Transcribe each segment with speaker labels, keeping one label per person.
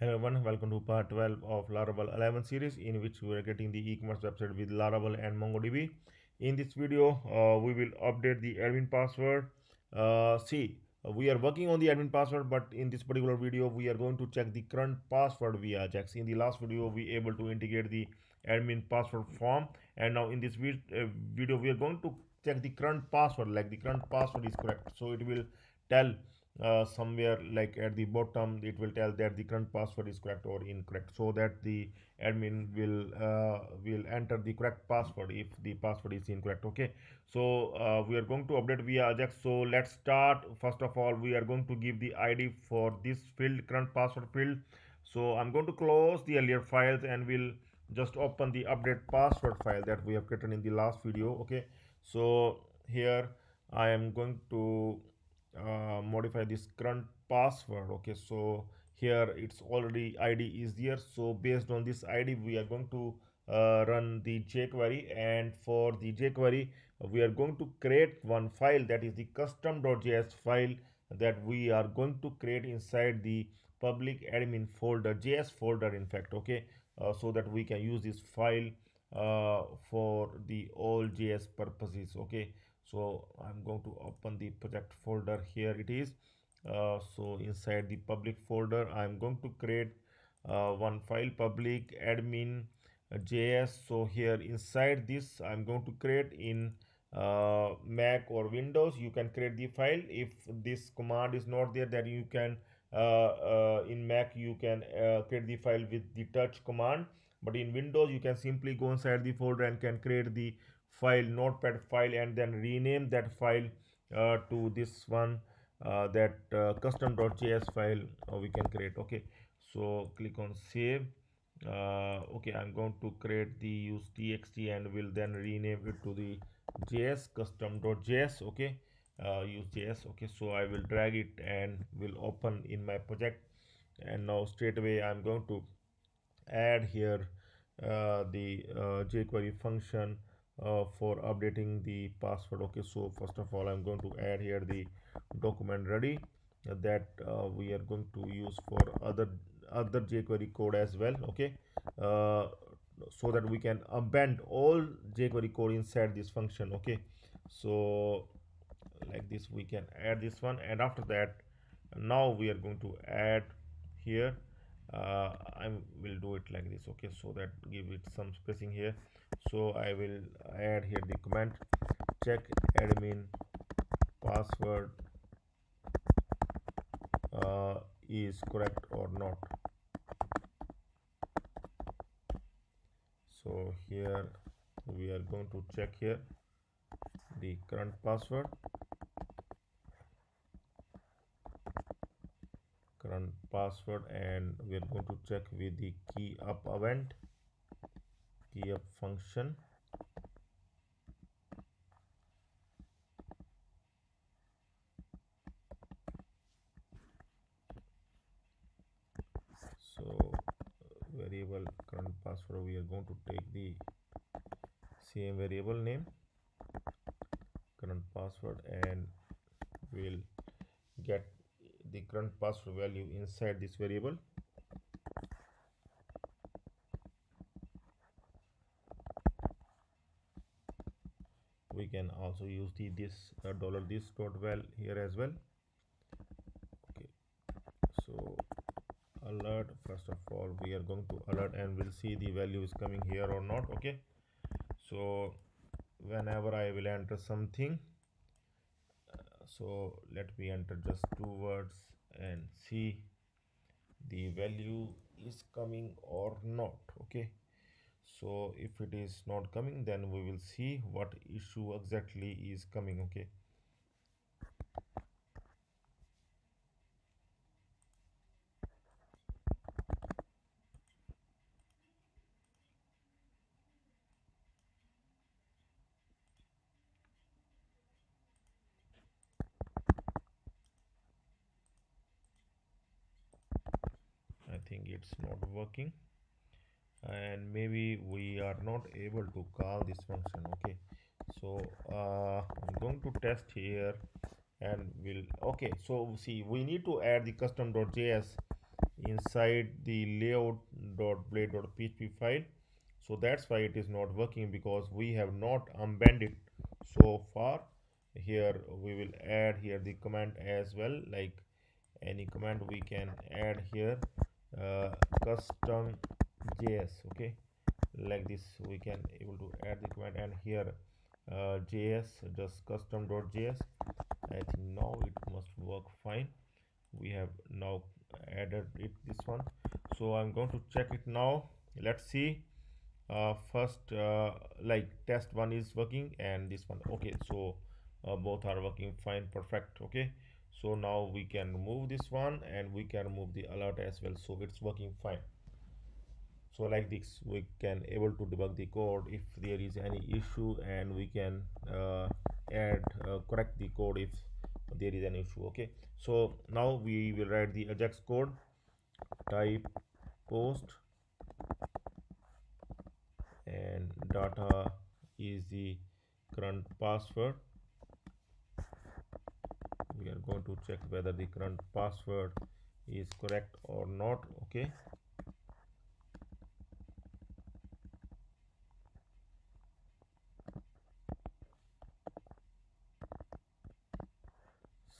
Speaker 1: Hello everyone, welcome to part 12 of Laravel 11 series in which we are getting the e-commerce website with Laravel and MongoDB. In this video, we will update the admin password. We are working on the admin password, but in this particular video, we are going to check the current password via Ajax. In the last video, we able to integrate the admin password form, and now in this video, we are going to check the current password, like the current password is correct. So it will tell somewhere like at the bottom it will tell that the current password is correct or incorrect, so that the admin will enter the correct password if the password is incorrect. Okay, so we are going to update via Ajax. So let's start. First of all, we are going to give the ID for this field, current password field. So I'm going to close the earlier files and we'll just open the update password file that we have created in the last video. Okay, so here I am going to modify this current password. Okay, so here it's already id is there, so based on this id we are going to run the jquery, and for the jquery we are going to create one file, that is the custom.js file, that we are going to create inside the public admin folder, js folder in fact. Okay, so that we can use this file for the all js purposes. Okay, so I'm going to open the project folder. Here it is. So inside the public folder I'm going to create one file, public admin js. So here inside this I'm going to create in mac or windows. You can create the file. If this command is not there, then you can in mac you can create the file with the touch command, but in windows you can simply go inside the folder and can create the file, notepad file, and then rename that file to this one, that custom.js file we can create. Okay, so click on save. Okay, I'm going to create the use txt and will then rename it to the js custom.js. Okay, use js. Okay, so I will drag it and will open in my project, and now straight away I'm going to add here the jQuery function for updating the password. Okay, so first of all I'm going to add here the document ready that we are going to use for other jQuery code as well. Okay, uh, so that we can append all jQuery code inside this function. Okay, so like this we can add this one, and after that now we are going to add here. I will do it like this. Okay, so that give it some spacing here. So I will add here the comment, check admin password is correct or not. So here we are going to check here the current password, and we are going to check with the key up event, key up function. So variable current password, we are going to take the same variable name current password, and we'll get the current password value inside this variable. We can also use the this dollar this dot val here as well. Okay, so alert, first of all we are going to alert and we'll see the value is coming here or not. Okay, so whenever I will enter something, so let me enter just two words and see the value is coming or not. Okay, so if it is not coming, then we will see what issue exactly is coming. Okay, I think it's not working, and maybe we are not able to call this function. Okay, so I'm going to test here and will. Okay, so see, we need to add the custom.js inside the layout.blade.php file. So that's why it is not working, because we have not unbanned it so far. Here we will add here the command as well, like any command we can add here, uh, custom.js. Okay, like this we can able to add the command, and here js, just custom.js. I think now it must work fine. We have now added it, this one. So I'm going to check it now. Let's see. First, like test one is working and this one. Okay, so both are working fine, perfect. Okay, so now we can remove this one and we can remove the alert as well, so it's working fine. So like this we can able to debug the code if there is any issue, and we can add correct the code if there is an issue. Okay, so now we will write the Ajax code. Type post, and data is the current password. We are going to check whether the current password is correct or not. Okay,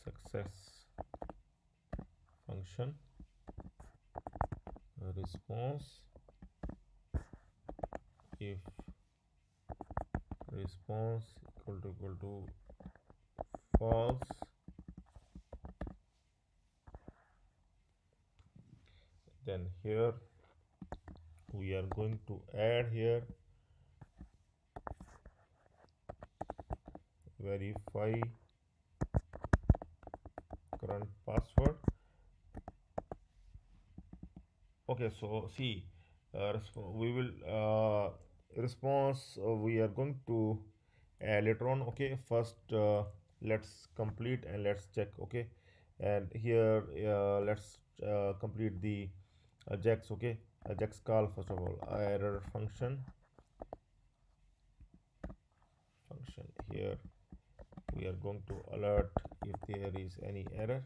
Speaker 1: success function response. If response equal to false, then here we are going to add here verify current password. Okay, so see, we will response we are going to later on. Okay, first let's complete and let's check. Okay, and here let's complete the Ajax. Okay, Ajax call. First of all, error function here we are going to alert if there is any error.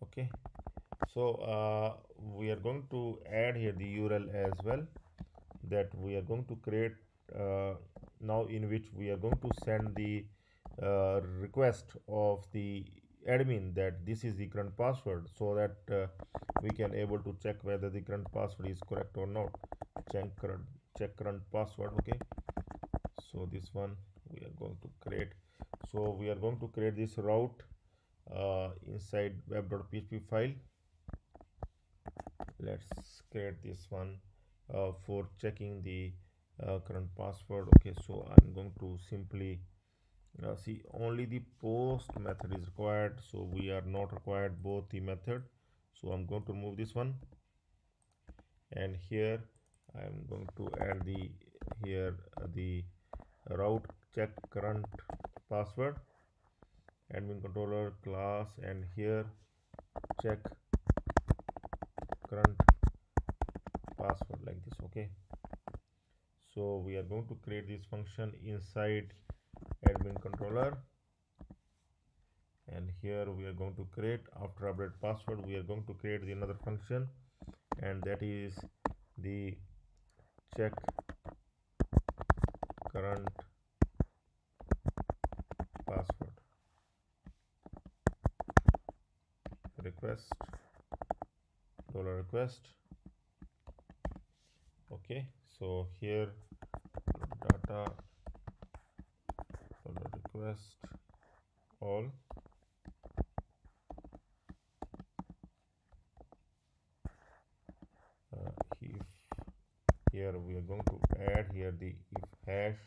Speaker 1: Okay, so we are going to add here the URL as well, that we are going to create now, in which we are going to send the request of the admin that this is the current password, so that we can able to check whether the current password is correct or not. Check current password. Okay, so this one we are going to create. So we are going to create this route inside web.php file. Let's create this one for checking the current password. Okay, so I'm going to simply see only the post method is required, so we are not required both the method. So I'm going to remove this one, and here I'm going to add the here the route check current password, admin controller class, and here check current password, like this. Okay, so we are going to create this function inside admin controller, and here we are going to create, after update password, we are going to create the another function, and that is the check current password request $request. Okay, so here data $request all. If here we are going to add here the if hash,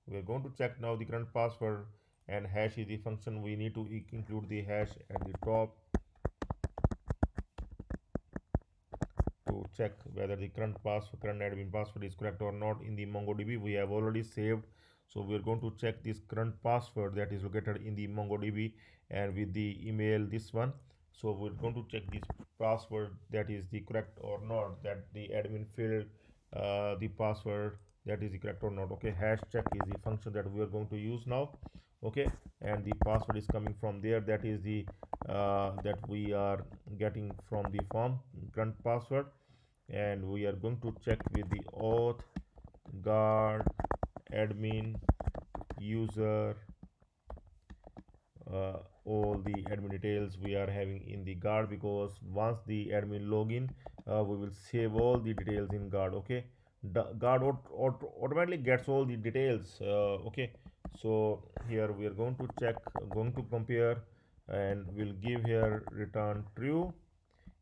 Speaker 1: we are going to check now the current password, and hash is the function. We need to include the hash at the top to check whether the current admin password is correct or not. In the MongoDB we have already saved, so we are going to check this current password that is located in the MongoDB, and with the email this one. So we're going to check this password that is the correct or not, that the admin filled the password that is correct or not. Okay, hash check is the function that we are going to use now. okay, and the password is coming from there. That is the that we are getting from the form current password. And we are going to check with the auth guard admin user, all the admin details we are having in the guard, because once the admin login, we will save all the details in guard. Okay, the guard automatically gets all the details. Okay, so here we are going to check, going to compare, and we'll give here return true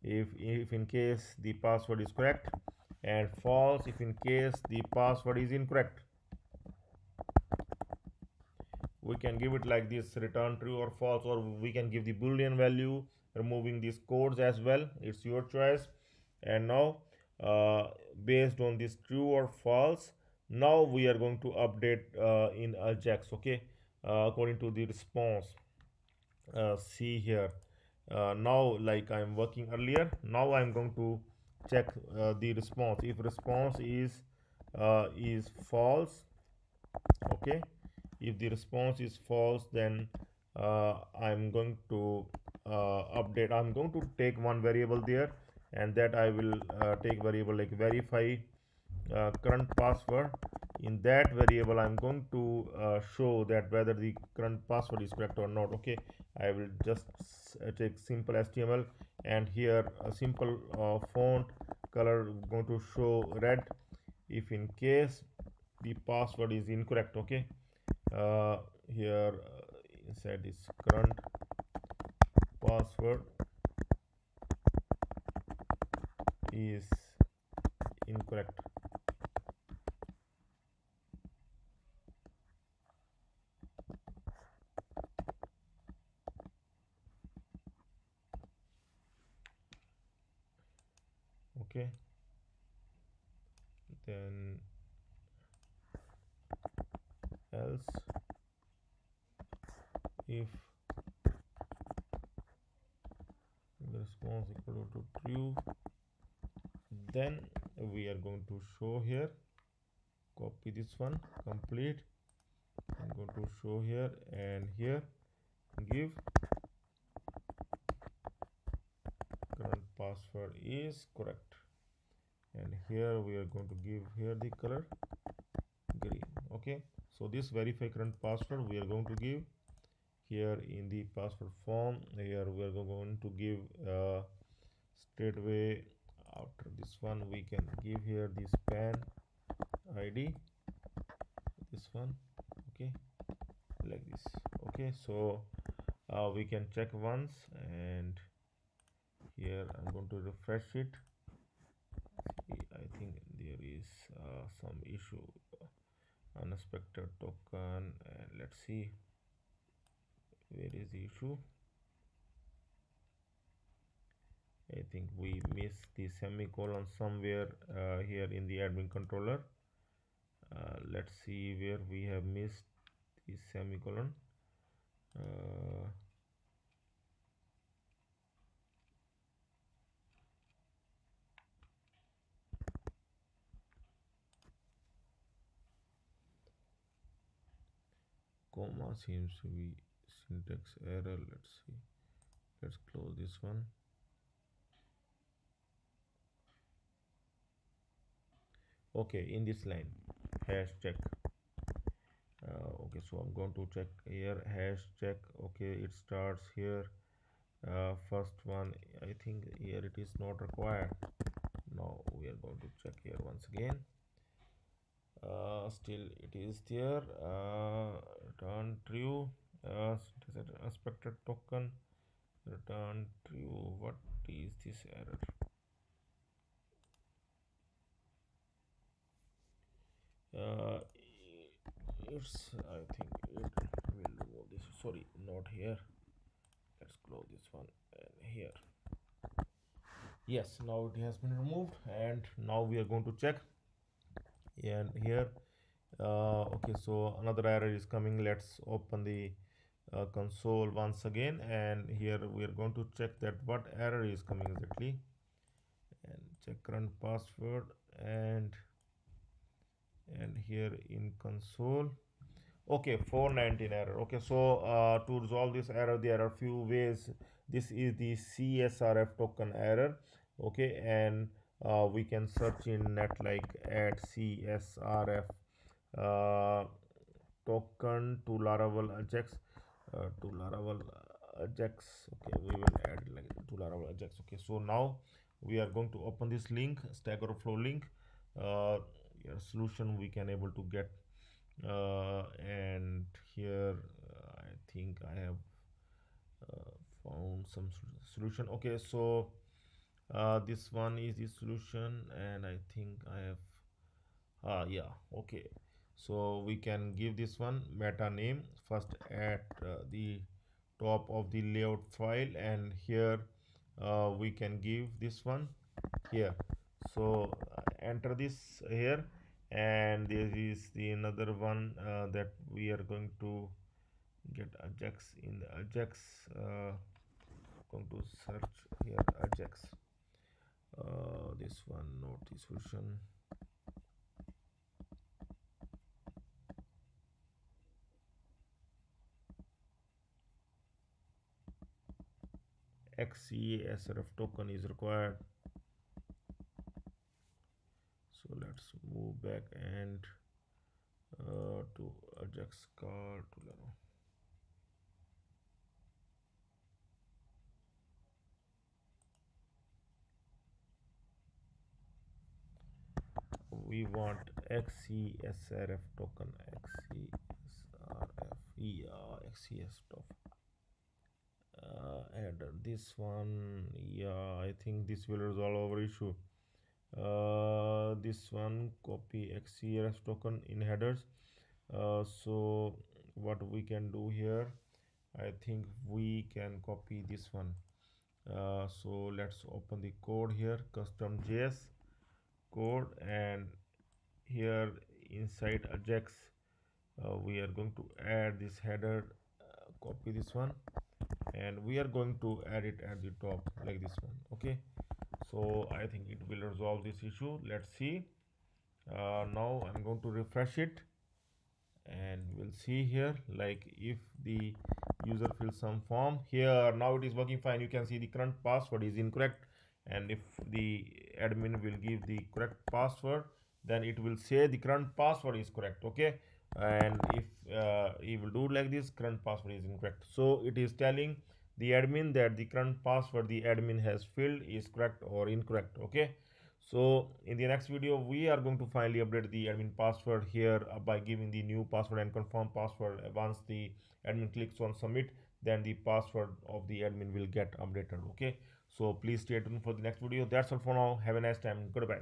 Speaker 1: if in case the password is correct, and false if in case the password is incorrect. We can give it like this, return true or false, or we can give the boolean value removing these codes as well. It's your choice. And now, based on this true or false, now we are going to update in Ajax. Okay, according to the response. See here, now like I'm working earlier, now I'm going to check the response. If response is false, okay, if the response is false, then I'm going to update. I'm going to take one variable there, and that I will take variable like verify current password. In that variable I'm going to show that whether the current password is correct or not. Okay, I will just take simple HTML, and here a simple font color going to show red if in case the password is incorrect. Okay, uh, here inside this current password is incorrect. Okay, then else if the response equal to true, then we are going to show here, copy this one, complete. I'm going to show here, and here give current password is correct, and here we are going to give here the color green. Okay, so this verify current password we are going to give here in the password form. Here we are going to give straight away. After this one we can give here the span id, this one. Okay, like this. Okay, so we can check once, and here I'm going to refresh it. I think there is some issue, unexpected token, and let's see where is the issue. I think we missed the semicolon somewhere here in the admin controller. Let's see where we have missed the semicolon. uh, Comma seems to be syntax error. Let's see, let's close this one. Okay, in this line hash check. Okay, so I'm going to check here hash check. Okay, it starts here. First one, I think here it is not required. Now we are going to check here once again. Still it is there. Return true. Unexpected token, return true. What is this error? uh, it's, I think it will remove this. Sorry, not here. Let's close this one, and here. Yes, now it has been removed, and now we are going to check. And here, okay, so another error is coming. Let's open the console once again, and here we are going to check that what error is coming exactly, and check current password, and here in console Okay, 419 error. Okay, so to resolve this error, there are few ways. This is the CSRF token error. Okay, and we can search in net like at CSRF uh, token to Laravel Ajax to Laravel Ajax. Okay, we will add like to Laravel Ajax. Okay, so now we are going to open this link, Stack Overflow link. Your solution we can able to get, and here I think I have found some solution. Okay, so this one is the solution, and I think I have yeah, okay. So we can give this one meta name first at the top of the layout file, and here we can give this one here. So enter this here, and there is the another one that we are going to get Ajax. In the Ajax, going to search here Ajax, this one, not the solution. CSRF token is required. So let's move back and to Ajax card to we want XCSRF token. XCSRF, yeah, XCS token. Add this one. Yeah, I think this will resolve our issue. This one, copy XCS token in headers. So what we can do here, I think we can copy this one. So let's open the code here, custom.js code, and here inside Ajax we are going to add this header, copy this one, and we are going to add it at the top like this one. Okay, so I think it will resolve this issue. Let's see. Now I'm going to refresh it, and we'll see here like if the user fills some form here, now it is working fine. You can see the current password is incorrect, and if the admin will give the correct password, then it will say the current password is correct. Okay, and if he will do like this, current password is incorrect, so it is telling the admin that the current password the admin has filled is correct or incorrect. Okay, so in the next video, we are going to finally update the admin password here by giving the new password and confirm password. Once the admin clicks on submit, then the password of the admin will get updated. Okay, so please stay tuned for the next video. That's all for now. Have a nice time. Goodbye.